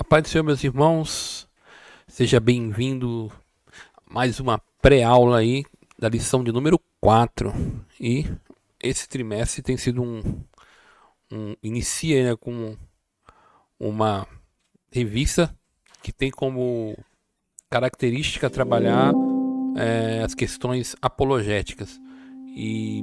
A paz do Senhor, meus irmãos, seja bem-vindo a mais uma pré-aula aí da lição de número 4. E esse trimestre tem sido inicia, né, com uma revista que tem como característica trabalhar as questões apologéticas. E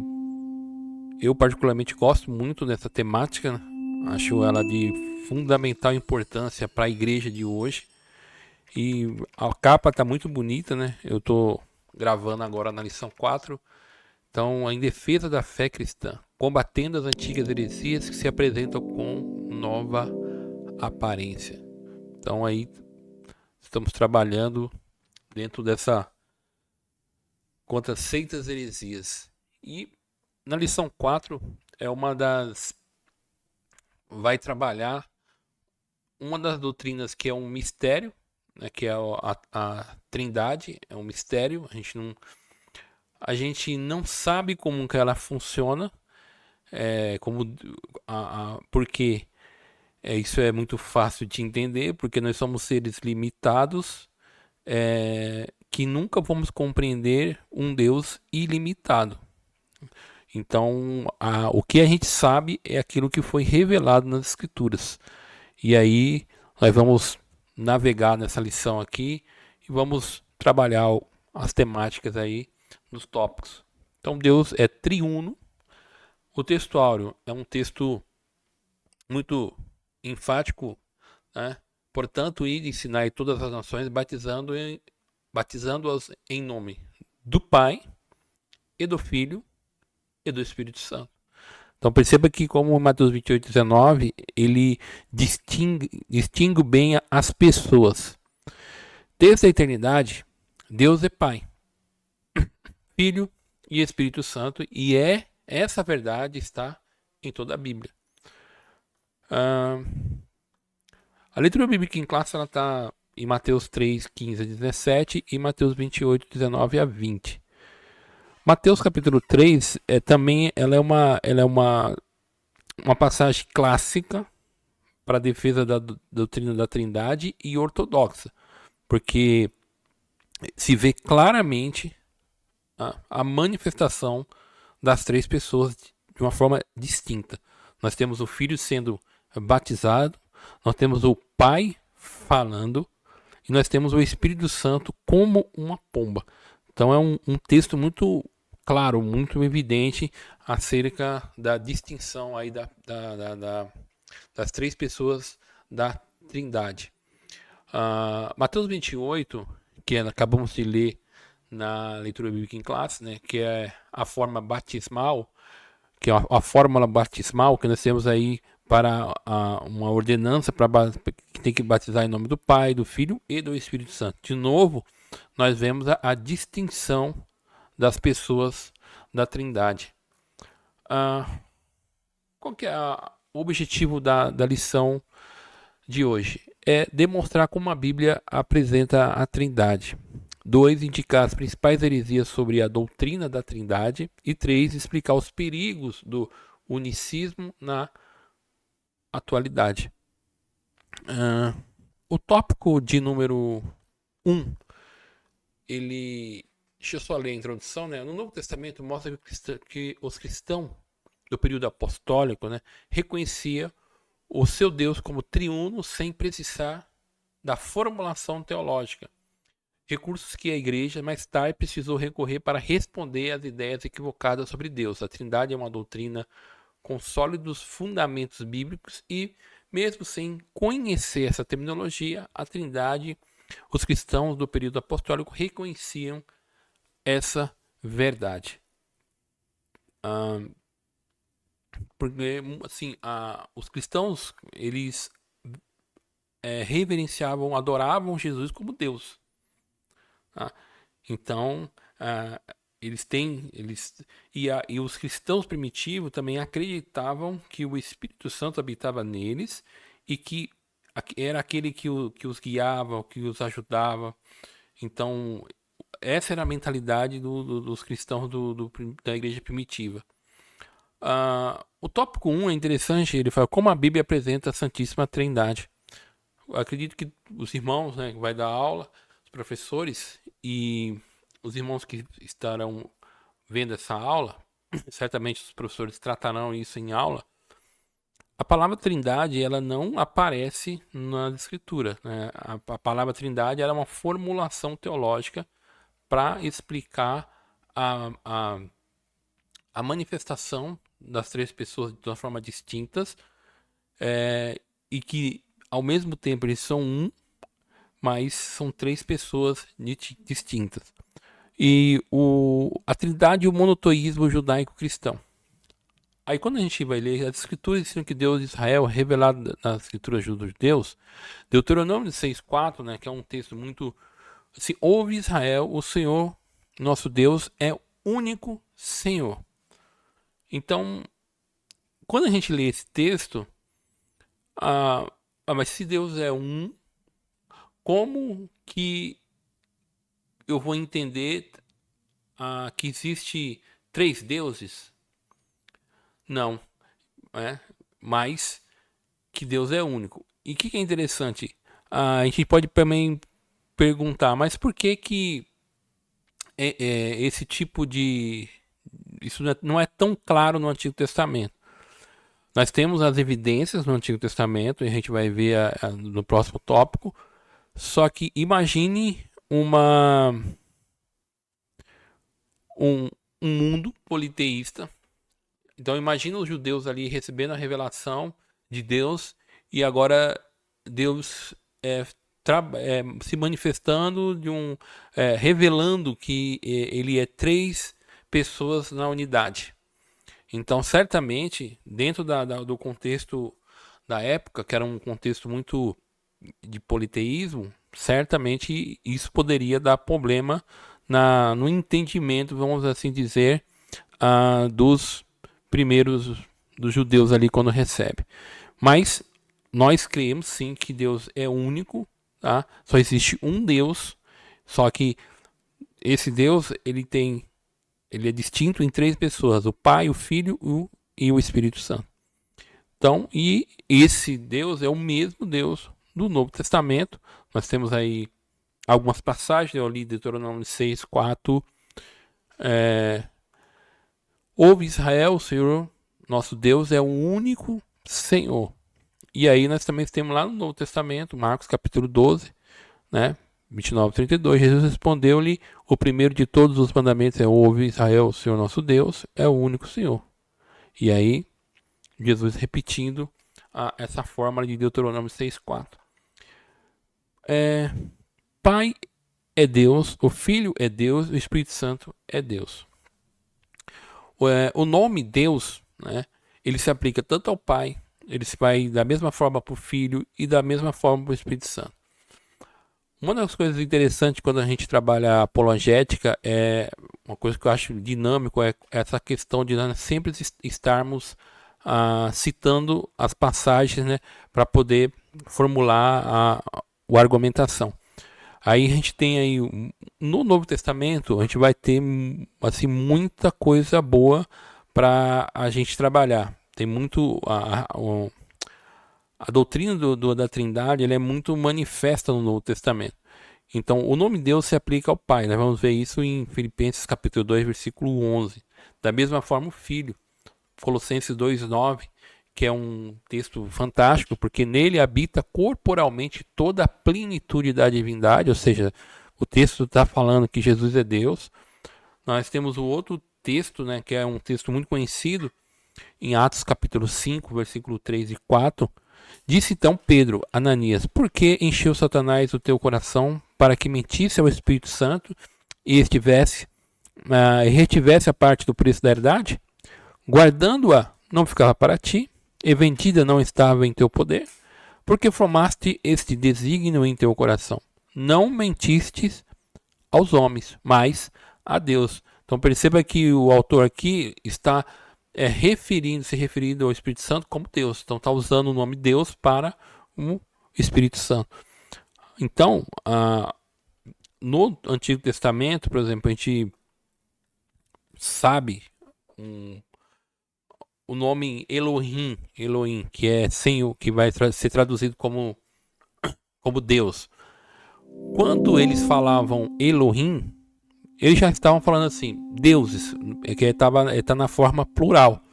eu particularmente gosto muito dessa temática, né? Acho ela de fundamental importância para a igreja de hoje. E a capa tá muito bonita, né? Eu tô gravando agora na lição 4. Então, em defesa da fé cristã, combatendo as antigas heresias que se apresentam com nova aparência. Então, aí estamos trabalhando dentro dessa contra seitas heresias. E na lição 4 é uma das vai trabalhar uma das doutrinas que é um mistério, né, que é a Trindade, é um mistério. A gente não sabe como que ela funciona, porque isso é muito fácil de entender, porque nós somos seres limitados, que nunca vamos compreender um Deus ilimitado. Então, o que a gente sabe é aquilo que foi revelado nas Escrituras. E aí, nós vamos navegar nessa lição aqui e vamos trabalhar as temáticas aí nos tópicos. Então, Deus é triuno. O texto áureo é um texto muito enfático, né? Portanto, ide ensinar todas as nações, batizando-as em nome do Pai e do Filho e do Espírito Santo. Então perceba que como Mateus 28:19, ele distingue bem as pessoas. Desde a eternidade, Deus é Pai, Filho e Espírito Santo, e essa verdade está em toda a Bíblia. A leitura bíblica em classe está em Mateus 3:15-17 e Mateus 28:19-20. Mateus capítulo 3 também ela é uma passagem clássica para a defesa da doutrina da Trindade e ortodoxa, porque se vê claramente a manifestação das três pessoas de uma forma distinta. Nós temos o Filho sendo batizado, nós temos o Pai falando e nós temos o Espírito Santo como uma pomba. Então é um texto muito claro, muito evidente acerca da distinção aí das três pessoas da Trindade. Mateus 28, que acabamos de ler na leitura bíblica em classe, né, que é a forma batismal, que é a fórmula batismal que nós temos aí para uma ordenança que tem que batizar em nome do Pai, do Filho e do Espírito Santo. De novo, nós vemos a distinção das pessoas da Trindade. Qual que é o objetivo da lição de hoje? É demonstrar como a Bíblia apresenta a Trindade. 2, indicar as principais heresias sobre a doutrina da Trindade. E 3, explicar os perigos do unicismo na atualidade. O tópico de número 1, deixa eu só ler a introdução, né? No Novo Testamento mostra que os cristãos do período apostólico, né, reconhecia o seu Deus como triuno sem precisar da formulação teológica. Recursos que a igreja mais tarde precisou recorrer para responder às ideias equivocadas sobre Deus. A Trindade é uma doutrina com sólidos fundamentos bíblicos e, mesmo sem conhecer essa terminologia, a Trindade, os cristãos do período apostólico reconheciam essa verdade. Porque, assim, os cristãos, eles reverenciavam, adoravam Jesus como Deus. Então, e os cristãos primitivos também acreditavam que o Espírito Santo habitava neles e que era aquele que os guiava, que os ajudava. Então, essa era a mentalidade dos cristãos da igreja primitiva. O tópico 1 é interessante, ele fala como a Bíblia apresenta a Santíssima Trindade. acredito que os irmãos, né, que vai dar aula, os professores e os irmãos que estarão vendo essa aula, certamente os professores tratarão isso em aula. A palavra Trindade, ela não aparece na Escritura, né? A palavra Trindade era uma formulação teológica para explicar a, a manifestação das três pessoas de uma forma distintas, e que ao mesmo tempo eles são um, mas são três pessoas distintas. E a Trindade e o monoteísmo judaico-cristão. Aí quando a gente vai ler as escrituras ensinam que Deus de Israel, revelado nas escrituras dos judeus, Deuteronômio 6,4, né, que é um texto muito assim, ouve Israel, o Senhor, nosso Deus, é o único Senhor. Então, quando a gente lê esse texto, mas se Deus é um, como que eu vou entender que existe três deuses? Não, mas que Deus é único. E o que é interessante? A gente pode também perguntar, mas por que esse tipo de... Isso não é tão claro no Antigo Testamento. Nós temos as evidências no Antigo Testamento, e a gente vai ver no próximo tópico. Só que imagine um mundo politeísta. Então imagina os judeus ali recebendo a revelação de Deus e agora Deus se manifestando revelando que ele é três pessoas na unidade. Então certamente dentro do contexto da época, que era um contexto muito de politeísmo, certamente isso poderia dar problema no entendimento, vamos assim dizer, dos primeiros dos judeus ali quando recebe. Mas nós cremos sim que Deus é único, tá? Só existe um Deus, só que esse Deus ele é distinto em três pessoas: o Pai, o Filho e o Espírito Santo. Então, e esse Deus é o mesmo Deus do Novo Testamento. Nós temos aí algumas passagens, eu li Deuteronômio 6,4. Ouve Israel, o Senhor, nosso Deus, é o único Senhor. E aí nós também temos lá no Novo Testamento, Marcos capítulo 12, né, 29, 32, Jesus respondeu-lhe, o primeiro de todos os mandamentos é: ouve Israel, o Senhor nosso Deus, é o único Senhor. E aí, Jesus repetindo essa fórmula de Deuteronômio 6,4. Pai é Deus, o Filho é Deus, o Espírito Santo é Deus. O nome Deus, né, ele se aplica tanto ao Pai, ele se vai da mesma forma para o Filho e da mesma forma para o Espírito Santo. Uma das coisas interessantes quando a gente trabalha a apologética, uma coisa que eu acho dinâmico, é essa questão de nós sempre estarmos citando as passagens, né, para poder formular a argumentação. Aí a gente tem aí no Novo Testamento, a gente vai ter assim muita coisa boa para a gente trabalhar. Tem muito a doutrina da Trindade, ele é muito manifesta no Novo Testamento. Então, o nome Deus se aplica ao Pai. Nós vamos ver isso em Filipenses capítulo 2, versículo 11. Da mesma forma, o Filho. Colossenses 2,9, que é um texto fantástico, porque nele habita corporalmente toda a plenitude da divindade, ou seja, o texto está falando que Jesus é Deus. Nós temos o outro texto, né, que é um texto muito conhecido, em Atos capítulo 5, versículo 3 e 4, disse então Pedro, Ananias, por que encheu Satanás o teu coração para que mentisse ao Espírito Santo e retivesse a parte do preço da herdade? Guardando-a não ficava para ti, e vendida não estava em teu poder, porque formaste este desígnio em teu coração. Não mentistes aos homens, mas a Deus. Então perceba que o autor aqui está se referindo ao Espírito Santo como Deus. Então está usando o nome Deus para o Espírito Santo. Então, no Antigo Testamento, por exemplo, a gente sabe o nome Elohim, que é Senhor, que vai ser traduzido como como Deus. Quando eles falavam Elohim, eles já estavam falando assim, deuses, que está na forma plural.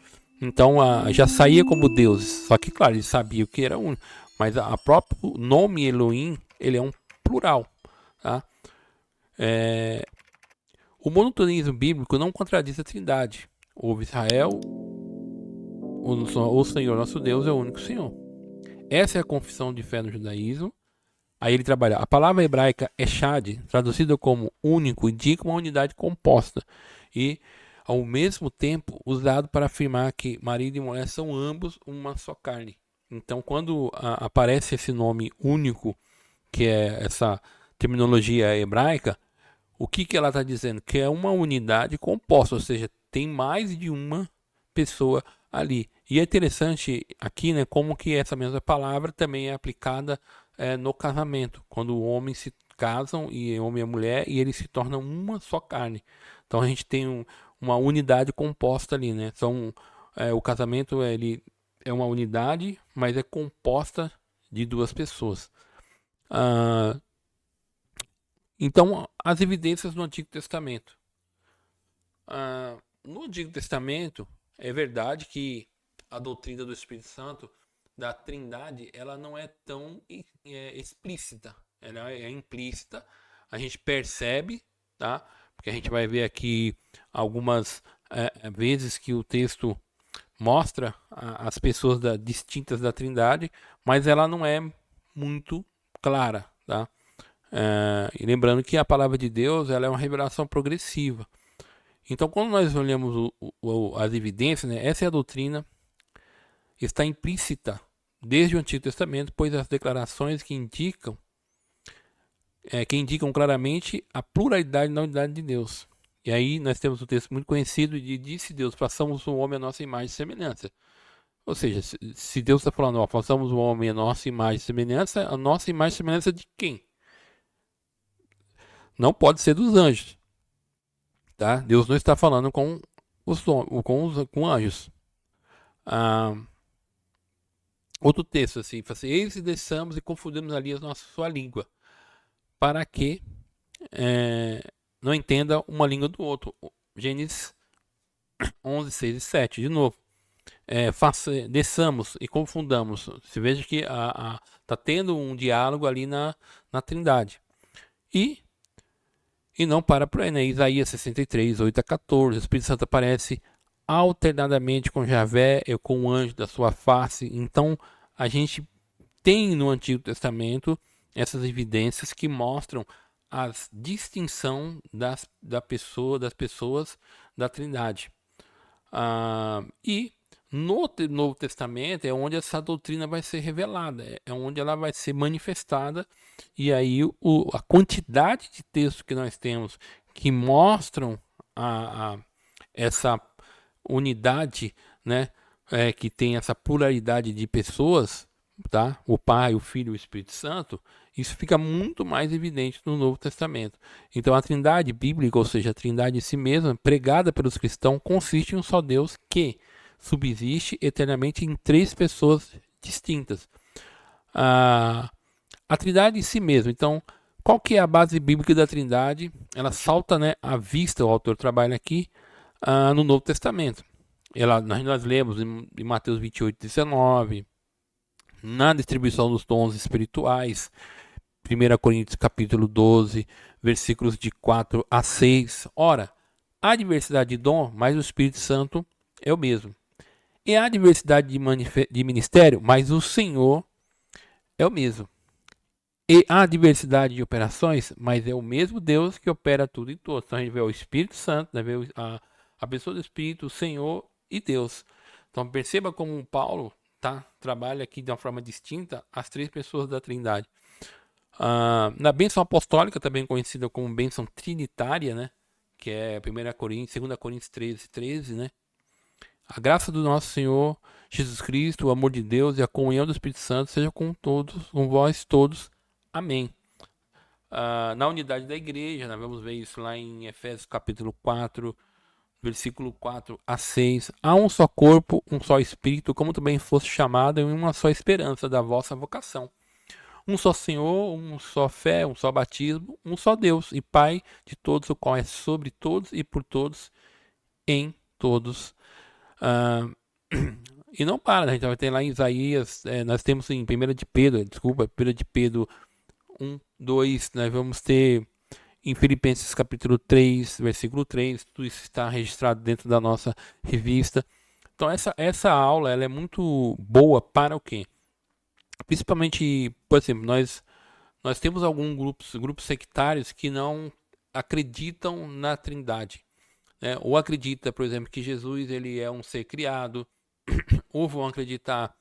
Então já saía como deuses. Só que, claro, eles sabiam que era um. Mas a próprio nome Elohim, ele é um plural. Tá? O monoteísmo bíblico não contradiz a Trindade. Houve Israel, o Senhor nosso Deus é o único Senhor. Essa é a confissão de fé no judaísmo. Aí ele trabalha. A palavra hebraica Echad, traduzida como único, indica uma unidade composta e, ao mesmo tempo, usado para afirmar que marido e mulher são ambos uma só carne. Então, quando aparece esse nome único, que é essa terminologia hebraica, o que ela está dizendo? Que é uma unidade composta, ou seja, tem mais de uma pessoa ali. E é interessante aqui, né, como que essa mesma palavra também é aplicada no casamento, quando o homem se casam, e homem e mulher, e eles se tornam uma só carne. Então a gente tem uma unidade composta ali, né? O casamento ele é uma unidade, mas é composta de duas pessoas. Então, as evidências no Antigo Testamento. No Antigo Testamento, é verdade que a doutrina do Espírito Santo, da Trindade, ela não é tão explícita, ela é implícita. A gente percebe, tá? Porque a gente vai ver aqui algumas vezes que o texto mostra as pessoas distintas da Trindade, mas ela não é muito clara, tá? E lembrando que a palavra de Deus ela é uma revelação progressiva. Então, quando nós olhamos as evidências, né, essa é a doutrina, está implícita desde o Antigo Testamento, pois as declarações que indicam claramente a pluralidade da unidade de Deus. E aí nós temos um texto muito conhecido de disse Deus, façamos o homem a nossa imagem e semelhança. Ou seja, se Deus está falando, façamos o homem a nossa imagem e semelhança, a nossa imagem e semelhança de quem? Não pode ser dos anjos. Tá? Deus não está falando com anjos. Outro texto assim, fala assim, eis e desçamos e confundimos ali a sua língua, para que não entenda uma língua do outro. Gênesis 11, 6 e 7, de novo. Desçamos e confundamos. Você veja que está tendo um diálogo ali na Trindade. E não para por aí, né? Isaías 63, 8 a 14. O Espírito Santo aparece alternadamente com Javé e com o anjo da sua face. Então, a gente tem no Antigo Testamento essas evidências que mostram a distinção das pessoas da Trindade. E no Novo Testamento é onde essa doutrina vai ser revelada, é onde ela vai ser manifestada, e aí a quantidade de textos que nós temos que mostram essa unidade, né, que tem essa pluralidade de pessoas, tá? O Pai, o Filho e o Espírito Santo, isso fica muito mais evidente no Novo Testamento. Então a Trindade bíblica, ou seja, a Trindade em si mesma, pregada pelos cristãos, consiste em um só Deus que subsiste eternamente em três pessoas distintas. A Trindade em si mesma. Então, qual que é a base bíblica da Trindade? Ela salta, né, à vista, o autor trabalha aqui, no Novo Testamento. Nós lemos em Mateus 28, 19, na distribuição dos dons espirituais, 1 Coríntios capítulo 12, versículos de 4 a 6. Ora, há diversidade de dom, mas o Espírito Santo é o mesmo. E há diversidade de ministério, mas o Senhor é o mesmo. E há diversidade de operações, mas é o mesmo Deus que opera tudo e todos. Então a gente vê o Espírito Santo, né? Vê a pessoa do Espírito, o Senhor e Deus. Então perceba como Paulo trabalha aqui de uma forma distinta as três pessoas da Trindade. Na bênção apostólica, também conhecida como bênção trinitária, né? Que é 2 Coríntios 13, 13, né? A graça do nosso Senhor Jesus Cristo, o amor de Deus e a comunhão do Espírito Santo seja com todos, com vós todos. Amém. Na unidade da igreja, nós vamos ver isso lá em Efésios capítulo 4, versículo 4 a 6. Há um só corpo, um só Espírito, como também fosse chamado em uma só esperança da vossa vocação. Um só Senhor, um só fé, um só batismo, um só Deus e Pai de todos, o qual é sobre todos e por todos, em todos. Ah, e não para, né? A gente vai ter lá em Isaías, nós temos em 1 de Pedro, 1, 2, nós vamos ter em Filipenses capítulo 3, versículo 3, tudo isso está registrado dentro da nossa revista. Então essa aula ela é muito boa para o quê? Principalmente, por exemplo, nós temos alguns grupos sectários que não acreditam na Trindade, né? Ou acredita, por exemplo, que Jesus ele é um ser criado, ou vão acreditar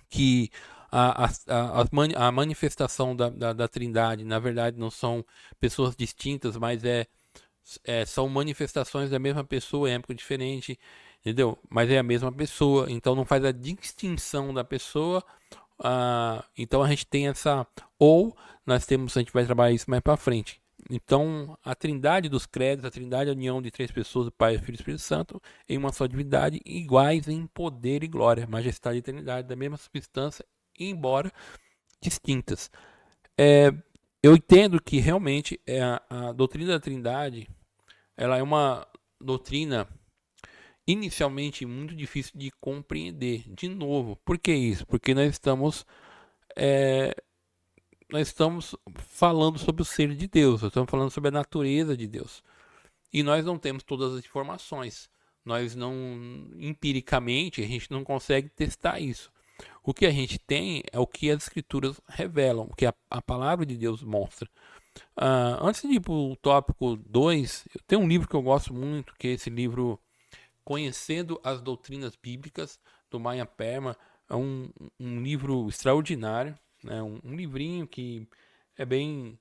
que a manifestação da Trindade, na verdade, não são pessoas distintas, mas são manifestações da mesma pessoa em época diferente, entendeu? Mas é a mesma pessoa, então não faz a distinção da pessoa. Então a gente tem essa. Ou nós temos, a gente vai trabalhar isso mais para frente. Então, a trindade dos credos, a trindade é a união de três pessoas, o Pai, o Filho e o Espírito Santo, em uma só divindade, iguais em poder e glória, majestade e eternidade, da mesma substância, embora distintas. Eu entendo que realmente a doutrina da trindade, ela é uma doutrina inicialmente muito difícil de compreender. De novo, por que isso? Porque nós estamos falando sobre o ser de Deus, nós estamos falando sobre a natureza de Deus. E nós não temos todas as informações. Nós não, empiricamente, a gente não consegue testar isso. O que a gente tem é o que as escrituras revelam, o que a palavra de Deus mostra. Antes de ir para o tópico 2, eu tenho um livro que eu gosto muito, que é esse livro Conhecendo as Doutrinas Bíblicas, do Maya Perma. É um livro extraordinário, né? Um livrinho que é bem.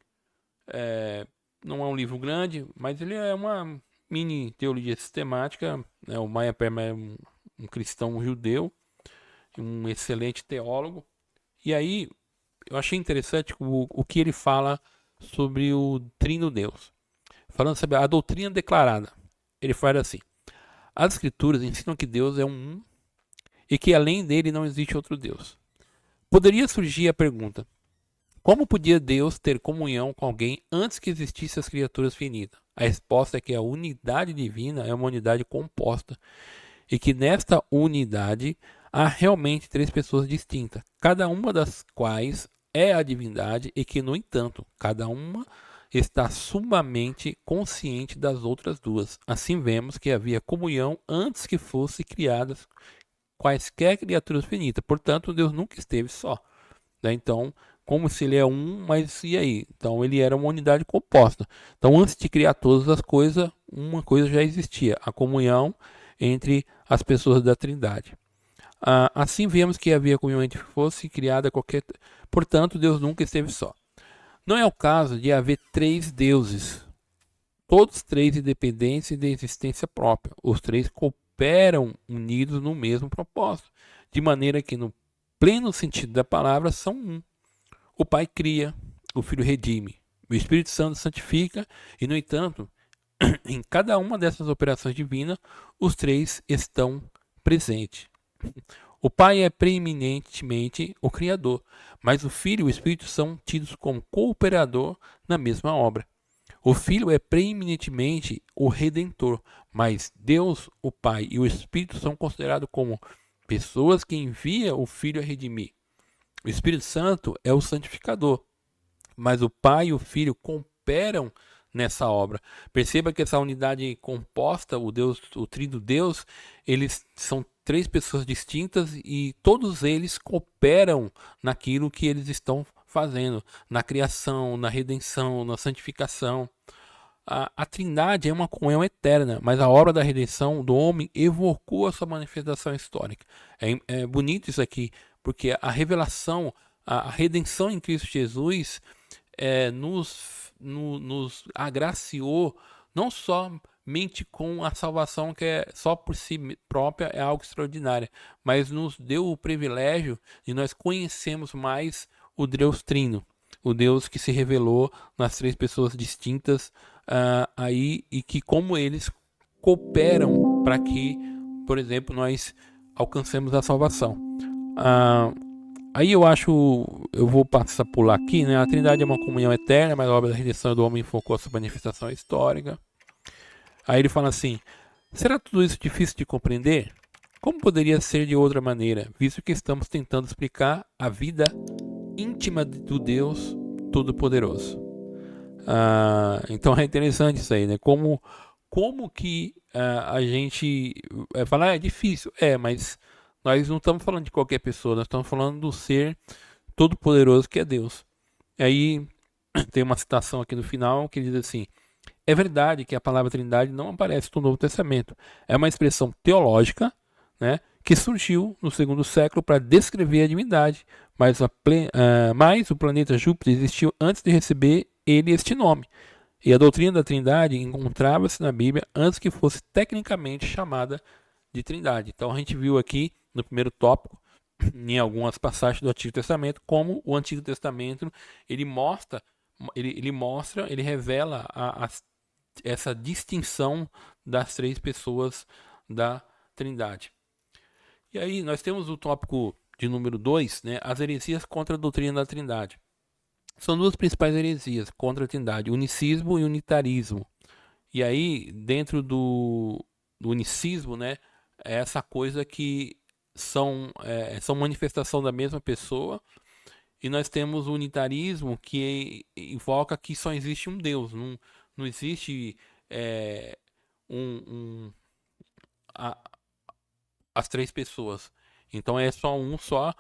Não é um livro grande, mas ele é uma mini teologia sistemática, né? O Maya Perma é um cristão judeu, um excelente teólogo. E aí eu achei interessante o que ele fala sobre o Trino Deus. Falando sobre a doutrina declarada. Ele fala assim: as escrituras ensinam que Deus é um e que além dele não existe outro Deus. Poderia surgir a pergunta: como podia Deus ter comunhão com alguém antes que existissem as criaturas finitas? A resposta é que a unidade divina é uma unidade composta e que nesta unidade há realmente três pessoas distintas, cada uma das quais é a divindade e que, no entanto, cada uma está sumamente consciente das outras duas. Assim vemos que havia comunhão antes que fossem criadas quaisquer criaturas finitas. Portanto, Deus nunca esteve só, né? Então, como se ele é um, mas e aí? Então, ele era uma unidade composta. Então, antes de criar todas as coisas, uma coisa já existia: a comunhão entre as pessoas da Trindade. Assim vemos que havia comunhão entre fosse criada qualquer. Portanto, Deus nunca esteve só. Não é o caso de haver três deuses, todos três independentes e de existência própria. Os três cooperam unidos no mesmo propósito, de maneira que, no pleno sentido da palavra, são um. O Pai cria, o Filho redime, o Espírito Santo santifica, e, no entanto, em cada uma dessas operações divinas, os três estão presentes. O Pai é preeminentemente o Criador, mas o Filho e o Espírito são tidos como cooperador na mesma obra. O Filho é preeminentemente o Redentor, mas Deus, o Pai e o Espírito são considerados como pessoas que envia o Filho a redimir. O Espírito Santo é o santificador, mas o Pai e o Filho cooperam nessa obra. Perceba que essa unidade composta, o Trino Deus, eles são três pessoas distintas e todos eles cooperam naquilo que eles estão fazendo, na criação, na redenção, na santificação. A Trindade é uma comunhão eterna, mas a obra da redenção do homem evocou a sua manifestação histórica. É bonito isso aqui, porque a revelação, a redenção em Cristo Jesus nos agraciou não somente com a salvação, que é só por si própria é algo extraordinário, mas nos deu o privilégio de nós conhecermos mais o Deus Trino, o Deus que se revelou nas três pessoas distintas aí, e que como eles cooperam para que, por exemplo, nós alcancemos a salvação. Aí eu vou passar pular aqui, né? A Trindade é uma comunhão eterna, mas a obra da redenção do homem focou a sua manifestação histórica. Aí ele fala assim: será tudo isso difícil de compreender? Como poderia ser de outra maneira, visto que estamos tentando explicar a vida íntima do Deus Todo-Poderoso? Então é interessante isso aí, né? Como que a gente vai falar, é difícil, mas nós não estamos falando de qualquer pessoa, nós estamos falando do ser todo-poderoso que é Deus. E aí tem uma citação aqui no final que diz assim: é verdade que a palavra Trindade não aparece no Novo Testamento. É uma expressão teológica, né, que surgiu no segundo século para descrever a divindade, mas o planeta Júpiter existiu antes de receber ele este nome. E a doutrina da Trindade encontrava-se na Bíblia antes que fosse tecnicamente chamada de Trindade. Então a gente viu aqui no primeiro tópico, em algumas passagens do Antigo Testamento, como o Antigo Testamento ele mostra, ele revela essa distinção das três pessoas da Trindade. E aí nós temos o tópico de número 2, né, as heresias contra a doutrina da Trindade. São duas principais heresias contra a Trindade, unicismo e unitarismo. E aí, dentro do unicismo, né, é essa coisa que são manifestação da mesma pessoa, e nós temos o unitarismo que invoca que só existe um Deus, não existe é, um, um- a- as três pessoas. Então é só um só.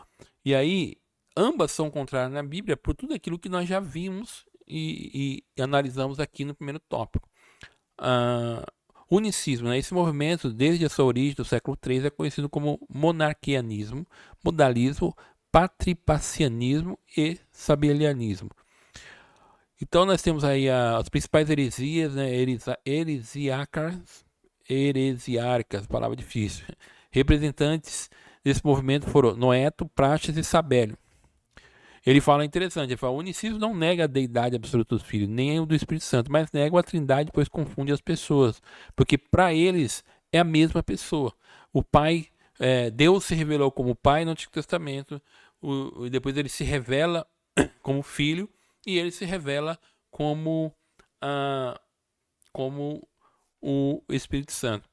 E aí, ambas são contrárias na Bíblia por tudo aquilo que nós já vimos e analisamos aqui no primeiro tópico. Ah, unicismo, né? Esse movimento, desde a sua origem do século III, é conhecido como monarquianismo, modalismo, patripacianismo e sabelianismo. Então nós temos aí as principais heresias, né? Heresiarcas, palavra difícil. Representantes desse movimento foram Noeto, Praxeas e Sabélio. Ele fala interessante, ele fala: o unicismo não nega a deidade absoluta do Filho, nem o do Espírito Santo, mas nega a Trindade, pois confunde as pessoas, porque para eles é a mesma pessoa. O Pai, Deus se revelou como Pai no Antigo Testamento, depois ele se revela como Filho e ele se revela como, ah, como o Espírito Santo.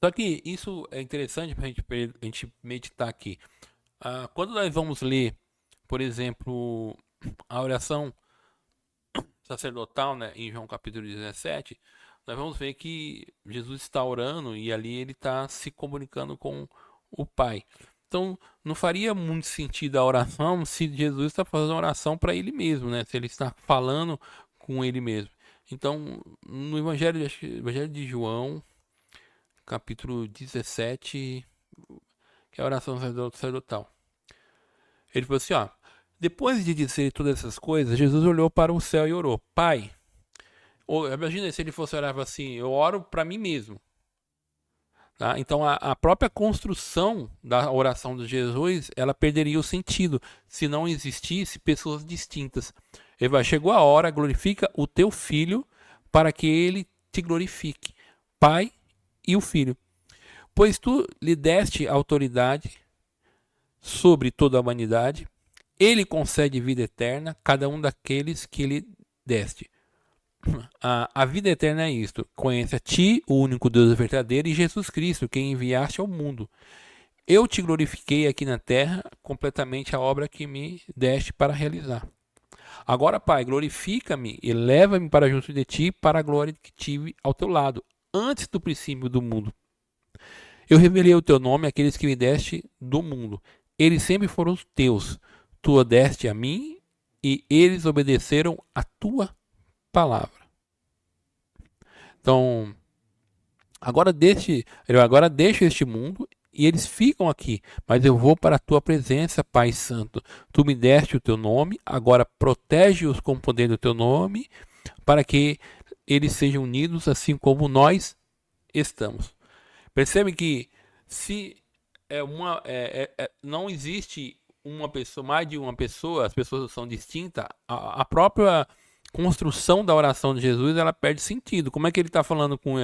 Só que isso é interessante para a gente meditar aqui. Quando nós vamos ler, por exemplo, a oração sacerdotal, né, em João capítulo 17, nós vamos ver que Jesus está orando e ali ele está se comunicando com o Pai. Então, não faria muito sentido a oração se Jesus está fazendo uma oração para ele mesmo, né? Se ele está falando com ele mesmo. Então, no Evangelho de João, capítulo 17, que é a oração sacerdotal. Ele falou assim, ó: depois de dizer todas essas coisas, Jesus olhou para o céu e orou: Pai, imagina se ele fosse orar assim: eu oro para mim mesmo. Tá? Então a própria construção da oração de Jesus, ela perderia o sentido se não existisse pessoas distintas. Ele vai: chegou a hora, glorifica o teu filho para que ele te glorifique. Pai e o filho. Pois tu lhe deste autoridade sobre toda a humanidade, ele concede vida eterna a cada um daqueles que lhe deste. A vida eterna é isto: conhece a ti, o único Deus verdadeiro, e Jesus Cristo, quem enviaste ao mundo. Eu te glorifiquei aqui na terra, completamente a obra que me deste para realizar. Agora, Pai, glorifica-me e leva-me para junto de ti, para a glória que tive ao teu lado, antes do princípio do mundo. Eu revelei o teu nome àqueles que me deste do mundo. Eles sempre foram os teus. Tu o deste a mim e eles obedeceram a tua palavra. Então, agora deixo este mundo e eles ficam aqui, mas eu vou para a tua presença, Pai Santo. Tu me deste o teu nome, agora protege-os com o poder do teu nome, para que eles sejam unidos assim como nós estamos. Percebe que se não existe uma pessoa, mais de uma pessoa, as pessoas são distintas, a própria construção da oração de Jesus ela perde sentido. Como é que ele está falando com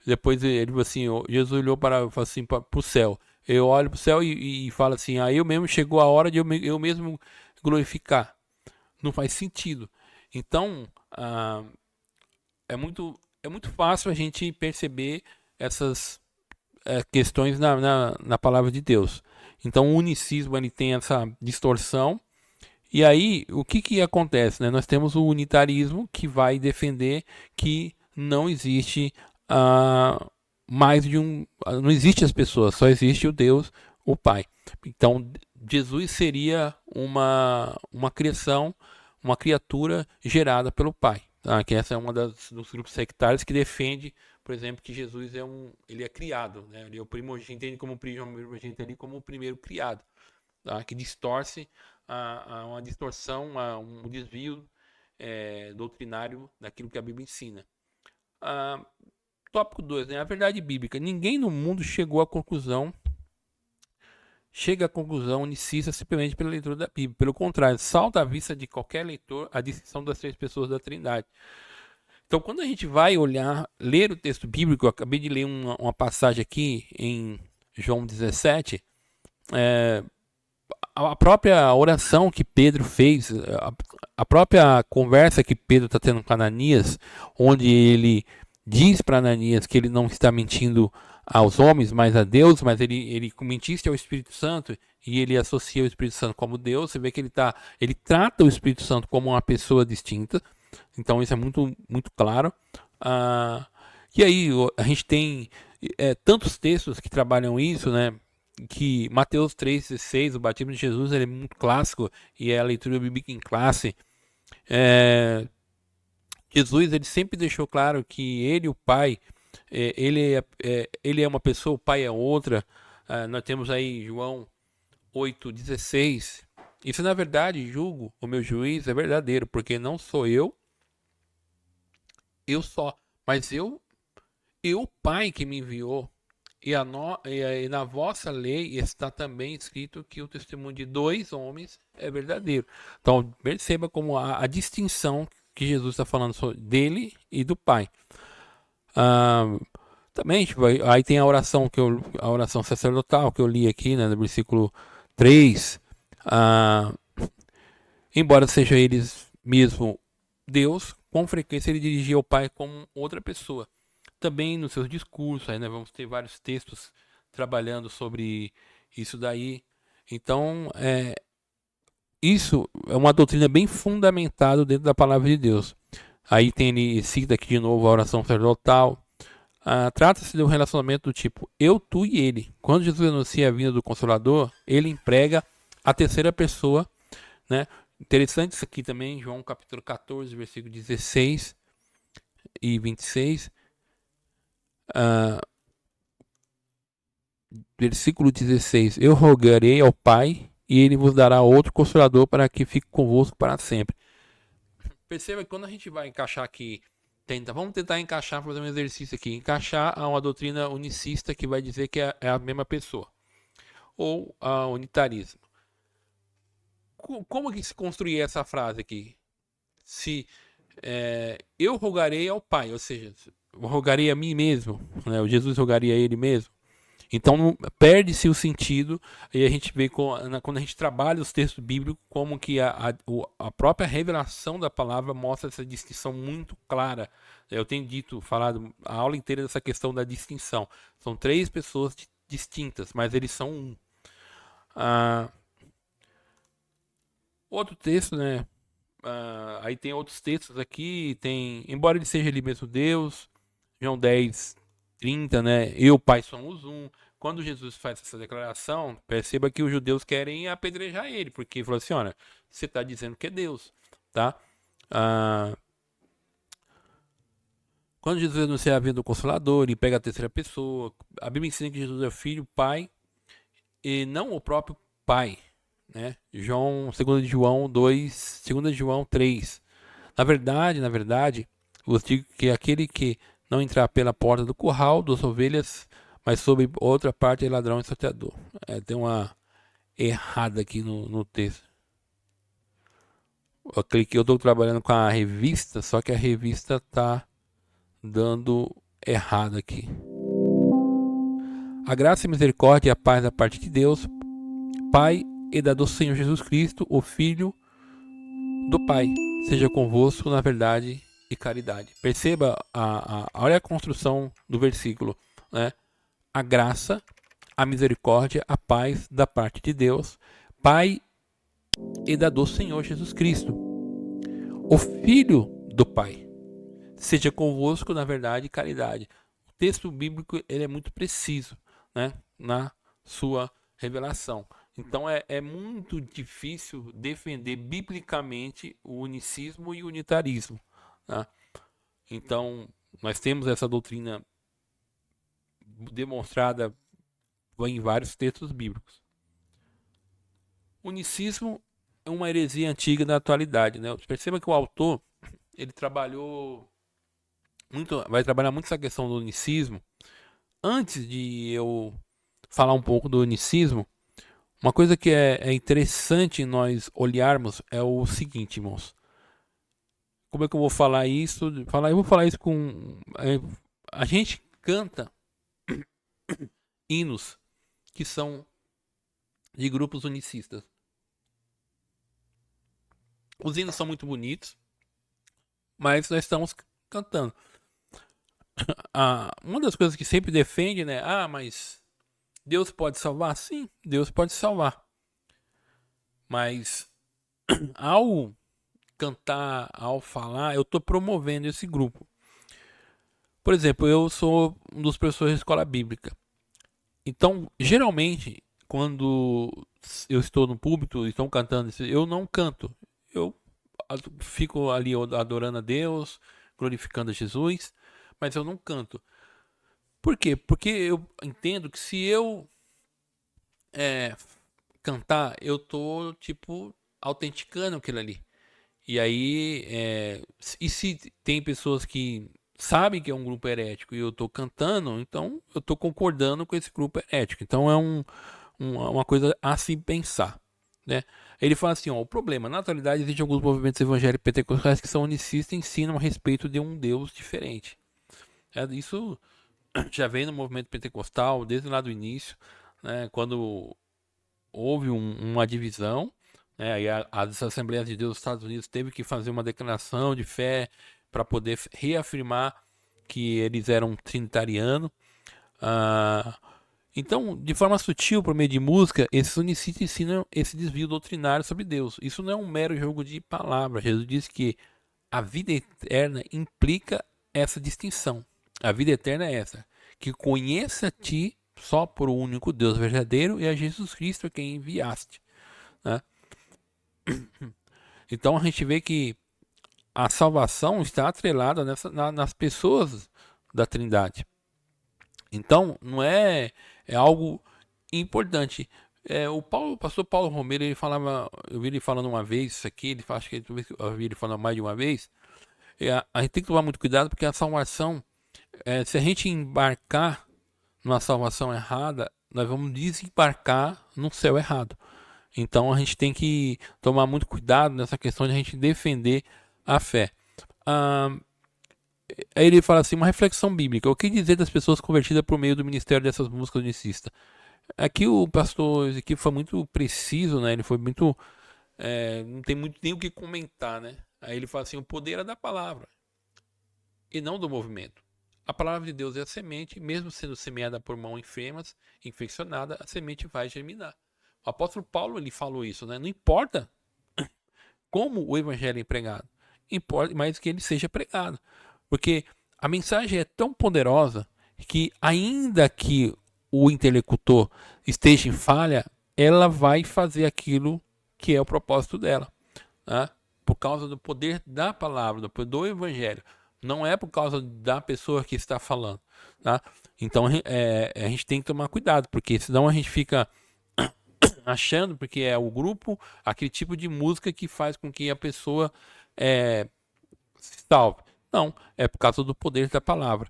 depois ele falou assim, Jesus olhou falou assim, para o céu: Eu olho para o céu e falo assim, eu mesmo chegou a hora de eu mesmo glorificar. Não faz sentido. Então, é muito fácil a gente perceber essas questões na palavra de Deus. Então, o unicismo ele tem essa distorção. E aí, o que acontece? Né? Nós temos o unitarismo que vai defender que não existe mais de um. Não existe as pessoas, só existe o Deus, o Pai. Então, Jesus seria uma criação, uma criatura gerada pelo Pai. Tá? Que essa é uma dos grupos sectários que defende, por exemplo, que Jesus ele é criado, né? Ele é o primogênito, entende como primogênito ali como o primeiro criado, tá? Que distorce a uma distorção, a um desvio doutrinário daquilo que a Bíblia ensina. Tópico 2, né? A verdade bíblica. Ninguém no mundo chega à conclusão unicista simplesmente pela leitura da Bíblia. Pelo contrário, salta à vista de qualquer leitor a distinção das três pessoas da Trindade. Então, quando a gente vai ler o texto bíblico, eu acabei de ler uma passagem aqui em João 17, a própria oração que Pedro fez, a própria conversa que Pedro está tendo com Ananias, onde ele diz para Ananias que ele não está mentindo aos homens, mas a Deus, mas ele mentisse ao Espírito Santo e ele associa o Espírito Santo como Deus. Você vê que ele trata o Espírito Santo como uma pessoa distinta. Então isso é muito, muito claro. E aí a gente tem tantos textos que trabalham isso, né? Que Mateus 3,16, o batismo de Jesus, ele é muito clássico e é a leitura bíblica em classe. Jesus ele sempre deixou claro que ele, o Pai, ele é uma pessoa, o Pai é outra. Nós temos aí João 8,16. Isso na verdade, julgo, o meu juiz é verdadeiro, porque não sou eu só, mas eu o Pai que me enviou. E na vossa lei está também escrito que o testemunho de dois homens é verdadeiro. Então, perceba como a distinção que Jesus está falando dele e do Pai. Também, tipo, aí tem a oração a oração sacerdotal que eu li aqui, né, no versículo 3. Embora seja eles mesmo Deus, com frequência ele dirigia ao Pai como outra pessoa. Também nos seus discursos, aí, né, vamos ter vários textos trabalhando sobre isso daí. Então, isso é uma doutrina bem fundamentada dentro da palavra de Deus. Aí ele cita aqui de novo a oração sacerdotal. Trata-se de um relacionamento do tipo eu, tu e ele. Quando Jesus anuncia a vinda do Consolador, ele emprega a terceira pessoa, né? Interessante isso aqui também, João capítulo 14, versículo 16 e 26. Versículo 16: Eu rogarei ao Pai e ele vos dará outro Consolador para que fique convosco para sempre. Perceba que quando a gente vai encaixar aqui, vamos tentar encaixar, fazer um exercício aqui, encaixar a uma doutrina unicista que vai dizer que é a mesma pessoa, ou a unitarismo. Como que se construir essa frase aqui? Se eu rogarei ao Pai, ou seja, eu rogarei a mim mesmo, né? O Jesus rogaria a ele mesmo. Então perde-se o sentido e a gente vê quando a gente trabalha os textos bíblicos como que a própria revelação da palavra mostra essa distinção muito clara. Eu tenho falado a aula inteira dessa questão da distinção. São três pessoas distintas, mas eles são um. Outro texto, né? Aí tem outros textos aqui, embora ele seja ele mesmo Deus, João 10, 30, né? Eu, Pai, somos um. Quando Jesus faz essa declaração, perceba que os judeus querem apedrejar ele, porque falou assim, olha, você está dizendo que é Deus, tá? Quando Jesus anuncia a vinda do Consolador, ele pega a terceira pessoa. A Bíblia ensina que Jesus é Filho, Pai, e não o próprio Pai, né? 2 João 2, 2 João 3. Na verdade, vos digo que aquele que não entrar pela porta do curral das ovelhas, mas sobre outra parte é ladrão e salteador. Tem uma errada aqui no texto. Eu estou trabalhando com a revista, só que a revista está dando errado aqui. A graça, a misericórdia e a paz da parte de Deus, Pai, e da do Senhor Jesus Cristo, o Filho do Pai, seja convosco na verdade e caridade. Perceba, olha a construção do versículo, né? A graça, a misericórdia, a paz da parte de Deus, Pai e da do Senhor Jesus Cristo, o Filho do Pai, seja convosco na verdade e caridade. O texto bíblico ele é muito preciso, né, na sua revelação. Então é muito difícil defender biblicamente o unicismo e o unitarismo, né? Então nós temos essa doutrina demonstrada em vários textos bíblicos. O unicismo é uma heresia antiga da atualidade, né? Perceba que o autor ele trabalhou muito, vai trabalhar muito essa questão do unicismo. Antes de eu falar um pouco do unicismo, uma coisa que é interessante nós olharmos é o seguinte, irmãos. Como é que eu vou falar isso? Eu vou falar isso com a gente canta hinos que são de grupos unicistas. Os hinos são muito bonitos, mas nós estamos cantando. Uma das coisas que sempre defende, né? Mas Deus pode salvar? Sim, Deus pode salvar. Mas ao cantar, ao falar, eu estou promovendo esse grupo. Por exemplo, eu sou um dos professores de escola bíblica. Então, geralmente, quando eu estou no púlpito e estão cantando, eu não canto. Eu fico ali adorando a Deus, glorificando a Jesus, mas eu não canto. Por quê? Porque eu entendo que se eu cantar, eu tô, tipo, autenticando aquilo ali. E aí, e se tem pessoas que sabem que é um grupo herético e eu tô cantando, então eu tô concordando com esse grupo herético. Então é uma coisa a se pensar, né? Ele fala assim, ó, o problema, na atualidade existem alguns movimentos evangélicos pentecostais que são unicistas e ensinam a respeito de um Deus diferente. Isso já vem no movimento pentecostal desde lá do início, né? Quando houve uma divisão, né? Aí as Assembleias de Deus dos Estados Unidos teve que fazer uma declaração de fé para poder reafirmar que eles eram trinitarianos. Então, de forma sutil, por meio de música, esses unicistas ensinam esse desvio doutrinário sobre Deus. Isso não é um mero jogo de palavras. Jesus diz que a vida eterna implica essa distinção. A vida eterna é essa, que conheça a ti só por o único Deus verdadeiro e a Jesus Cristo a quem enviaste, né? Então a gente vê que a salvação está atrelada nas pessoas da Trindade. Então não é algo importante. O pastor Paulo Romero, ele falava, eu vi ele falando uma vez isso aqui, acho que eu vi ele falando mais de uma vez. A gente tem que tomar muito cuidado porque a salvação, se a gente embarcar numa salvação errada, nós vamos desembarcar no céu errado. Então a gente tem que tomar muito cuidado nessa questão de a gente defender a fé. Aí ele fala assim, uma reflexão bíblica. O que dizer das pessoas convertidas por meio do ministério dessas músicas unicistas? Aqui o pastor Ezequiel foi muito preciso, né? Ele foi muito... não tem muito nem o que comentar, né? Aí ele fala assim, o poder é da palavra e não do movimento. A palavra de Deus é a semente, mesmo sendo semeada por mãos enfermas, infeccionada, a semente vai germinar. O apóstolo Paulo ele falou isso, né? Não importa como o evangelho é pregado, importa mais que ele seja pregado, porque a mensagem é tão poderosa que ainda que o interlocutor esteja em falha, ela vai fazer aquilo que é o propósito dela, né? Por causa do poder da palavra, do poder do evangelho. Não é por causa da pessoa que está falando, tá? Então a gente tem que tomar cuidado, porque senão a gente fica achando porque é o grupo, aquele tipo de música que faz com que a pessoa se salve. Não, é por causa do poder da palavra.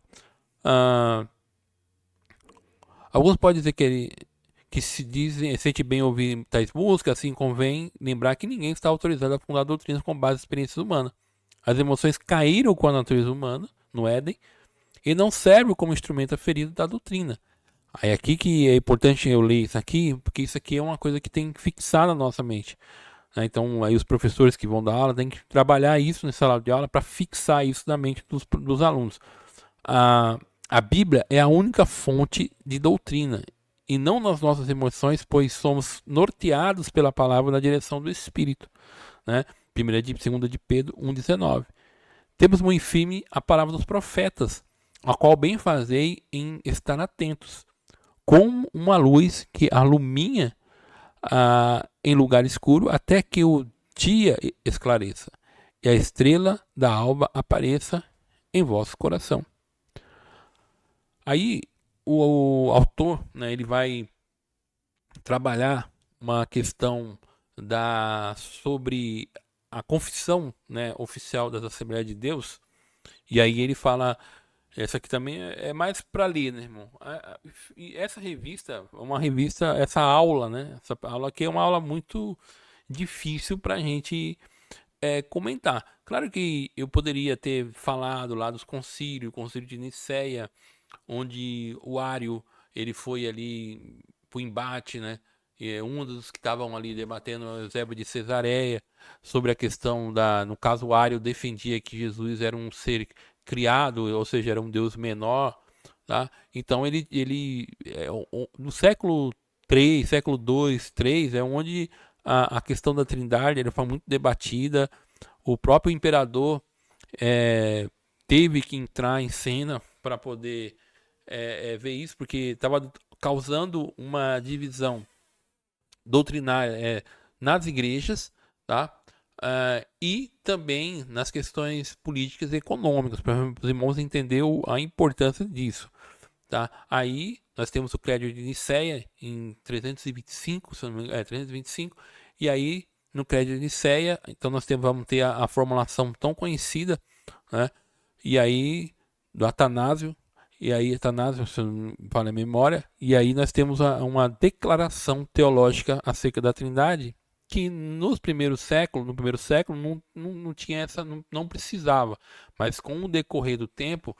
Alguns podem dizer que se sente bem ouvir tais músicas, assim convém lembrar que ninguém está autorizado a fundar doutrinas com base em experiências humanas. As emoções caíram com a natureza humana no Éden e não servem como instrumento aferido da doutrina. Aí aqui que é importante eu ler isso aqui, porque isso aqui é uma coisa que tem que fixar na nossa mente, né? Então aí os professores que vão dar aula têm que trabalhar isso na sala de aula para fixar isso na mente dos alunos. A, a Bíblia é a única fonte de doutrina e não nas nossas emoções, pois somos norteados pela palavra na direção do Espírito, né? 2 de Pedro 1,19. Temos muito firme a palavra dos profetas, a qual bem fazei em estar atentos, como uma luz que aluminha em lugar escuro até que o dia esclareça e a estrela da alba apareça em vosso coração. Aí o autor, né, ele vai trabalhar uma questão sobre a confissão, né, oficial das Assembleias de Deus. E aí ele fala, essa aqui também é mais para ler, né, irmão? E essa revista, essa aula, né? Essa aula aqui é uma aula muito difícil para a gente comentar. Claro que eu poderia ter falado lá dos concílios, o concílio de Nicéia, onde o Ário ele foi ali pro embate, né? E é um dos que estavam ali debatendo, o Eusébio de Cesareia, sobre a questão no caso o Ário defendia que Jesus era um ser criado, ou seja, era um Deus menor, tá? Então no século 3, século 2, 3 é onde a questão da Trindade ele foi muito debatida. O próprio imperador teve que entrar em cena para poder ver isso, porque estava causando uma divisão doutrinária nas igrejas, tá? E também nas questões políticas e econômicas, para os irmãos entenderem a importância disso, tá? Aí nós temos o Credo de Nicéia em 325, se não me engano, 325, e aí no Credo de Nicéia, então vamos ter a formulação tão conhecida, né? E aí do Atanásio, e aí Atanásio, se eu não me falha a memória, e aí nós temos uma declaração teológica acerca da Trindade, que no primeiro século não tinha essa, não precisava, mas com o decorrer do tempo,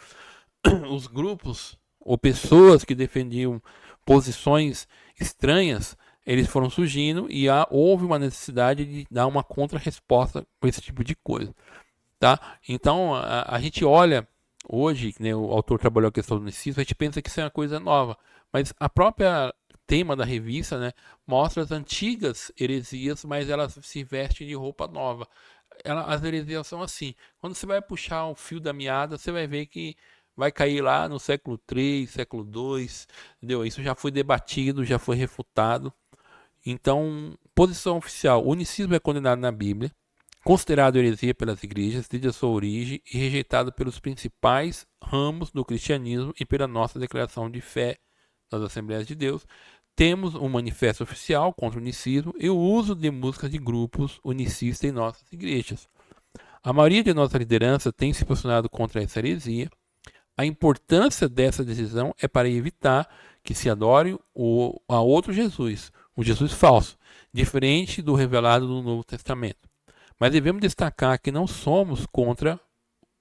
os grupos ou pessoas que defendiam posições estranhas, eles foram surgindo e houve uma necessidade de dar uma contra-resposta com esse tipo de coisa, tá? Então a gente olha hoje, né, o autor trabalhou a questão do unicismo, a gente pensa que isso é uma coisa nova, mas a própria tema da revista, né, mostra as antigas heresias, mas elas se vestem de roupa nova. As heresias são assim, quando você vai puxar o fio da meada, você vai ver que vai cair lá no século 3, século 2, entendeu? Isso já foi debatido, já foi refutado. Então, posição oficial, o unicismo é condenado na Bíblia, considerado heresia pelas igrejas desde a sua origem e rejeitado pelos principais ramos do cristianismo e pela nossa declaração de fé das Assembleias de Deus. Temos um manifesto oficial contra o unicismo e o uso de músicas de grupos unicistas em nossas igrejas. A maioria de nossa liderança tem se posicionado contra essa heresia. A importância dessa decisão é para evitar que se adore a outro Jesus, o Jesus falso, diferente do revelado no Novo Testamento. Mas devemos destacar que não somos contra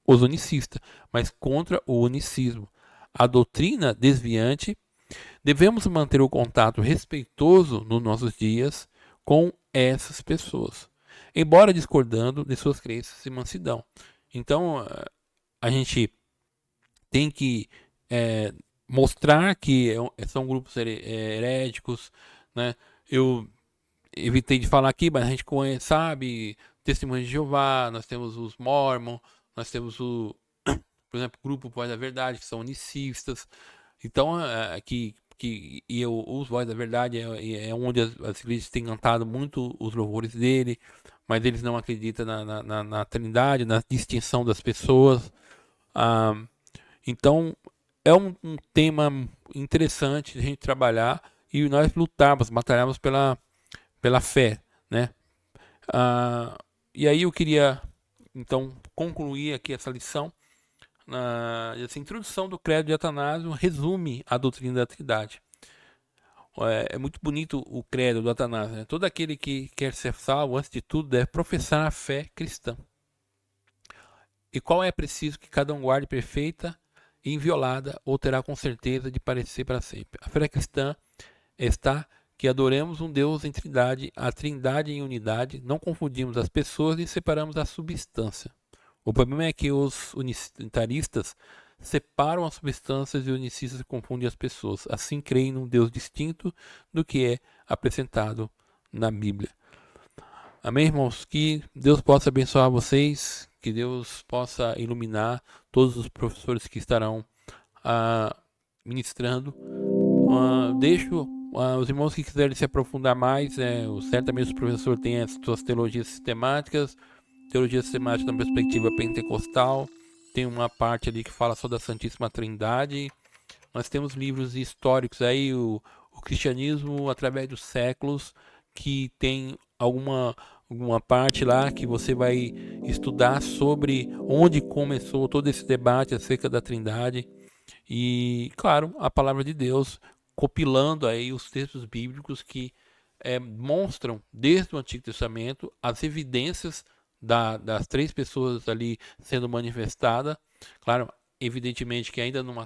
os unicistas, mas contra o unicismo. A doutrina desviante, devemos manter o contato respeitoso nos nossos dias com essas pessoas, embora discordando de suas crenças e mansidão. Então, a gente tem que mostrar que são grupos heréticos, né? Eu evitei de falar aqui, mas a gente sabe, Testemunhos de Jeová, nós temos os Mormon, nós temos por exemplo, o Grupo Voz da Verdade, que são unicistas. Então, os Voz da Verdade é onde as igrejas têm cantado muito os louvores dele, mas eles não acreditam na Trindade, na distinção das pessoas. Então, é um tema interessante de a gente trabalhar e nós lutarmos, batalharmos pela fé, né? E aí eu queria, então, concluir aqui essa lição. Essa introdução do credo de Atanásio resume a doutrina da Trindade. É muito bonito o credo do Atanásio, né? Todo aquele que quer ser salvo, antes de tudo, deve professar a fé cristã. E qual é preciso que cada um guarde perfeita inviolada ou terá com certeza de parecer para sempre. A fé cristã está que adoremos um Deus em trindade, a trindade em unidade, não confundimos as pessoas e separamos a substância. O problema é que os unitaristas separam as substâncias e os unicistas confundem as pessoas. Assim creem num Deus distinto do que é apresentado na Bíblia. Amém, irmãos? Que Deus possa abençoar vocês, que Deus possa iluminar todos os professores que estarão ministrando. Deixo os irmãos que quiserem se aprofundar mais, certamente o professor tem as suas teologias sistemáticas, teologia sistemática na perspectiva pentecostal, tem uma parte ali que fala só da Santíssima Trindade. Nós temos livros históricos aí, o cristianismo através dos séculos, que tem alguma parte lá que você vai estudar sobre onde começou todo esse debate acerca da Trindade. E, claro, a palavra de Deus, compilando aí os textos bíblicos que mostram, desde o Antigo Testamento, as evidências das três pessoas ali sendo manifestada. Claro, evidentemente que ainda não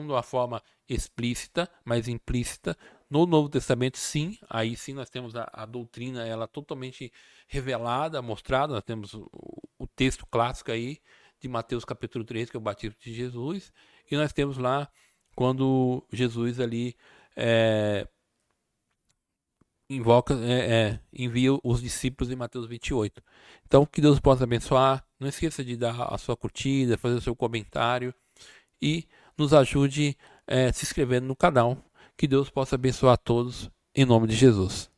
de uma forma explícita, mas implícita. No Novo Testamento, sim, aí sim nós temos a doutrina, ela totalmente revelada, mostrada. Nós temos o texto clássico aí de Mateus capítulo 3, que é o batismo de Jesus, e nós temos lá quando Jesus ali envia os discípulos em Mateus 28. Então, que Deus possa abençoar. Não esqueça de dar a sua curtida, fazer o seu comentário e nos ajude se inscrevendo no canal. Que Deus possa abençoar a todos, em nome de Jesus.